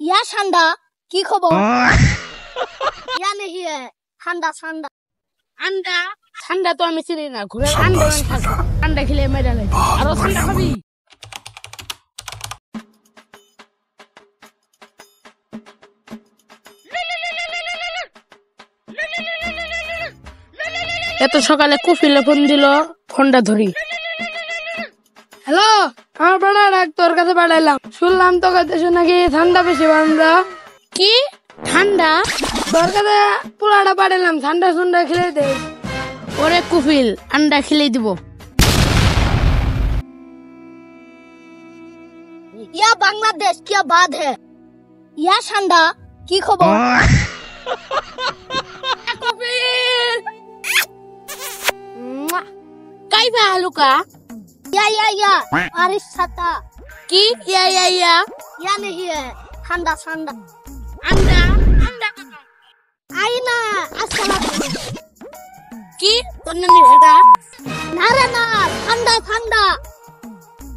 ইয়া ঠান্ডা কি খবর? ইয়া নেহি ঠান্ডা ঠান্ডা আন্ডা ঠান্ডা তো আমি চিনি না, ঘুরে আন্ডা খাবো, আন্ডা খেলে মেডা লাগে। আরো ঠান্ডা খাবি? এত সকালে কফিলে ফোন দিল, ফোনটা ধরি। হ্যালো, আমার পাড়া ডাক তোর কাছে পাঠাইলাম। শুনলাম তো কাছে নাকি ঠান্ডা বেশি বান্ধা। কি ঠান্ডা? তোর কাছে পোলাটা পাঠাইলাম, ঠান্ডা ঠান্ডা খেলে দে। ওরে কুফিল, আন্ডা খেলে দিব। ইয়া বাংলাদেশ কি বাদ হে? ইয়া ঠান্ডা কি খবর? কফিল কাইবা হালুকা? ইয়া ইয়া ইয়া বারিশ ছাতা কি ইয়া ইয়া ইয়া? ইয়া নেহি ঠান্ডা ঠান্ডা আন্ডা আন্ডা আইনা আসসালাম। কি তোর নানি এটা? না রে না, ঠান্ডা ঠান্ডা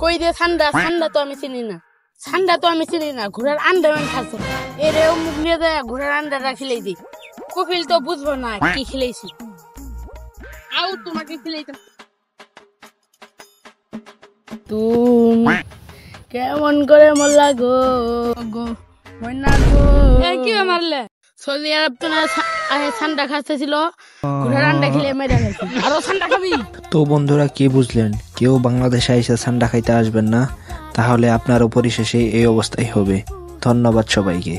কই দে ঠান্ডা? ঠান্ডা তো আমি চিনি না, ঠান্ডা তো আমি চিনি না। ঘোড়ার আন্ডা খাচ্ছে, এরে মুখ নিয়ে দেয় ঘোড়ার আন্ডাটা খেলেই দিই। কপিল তো বুঝবো না কি খেলেছি। আউ তোমাকে খেলেইতাম। তুমি কেমন করে মরলা গো গো ময়না গো? কি মারলে? সৌদি আরব তো না ঠান্ডা খাচ্ছিল, ঘোড়ার আন্ডা খেলে মেরে গেছে। আরো ঠান্ডা খাবি? তো বন্ধুরা, কি বুঝলেন? কেউ বাংলাদেশে এসে ঠান্ডা খাইতে আসবেন না, তাহলে আপনারও পরিশেষে এই অবস্থাই হবে। ধন্যবাদ সবাইকে।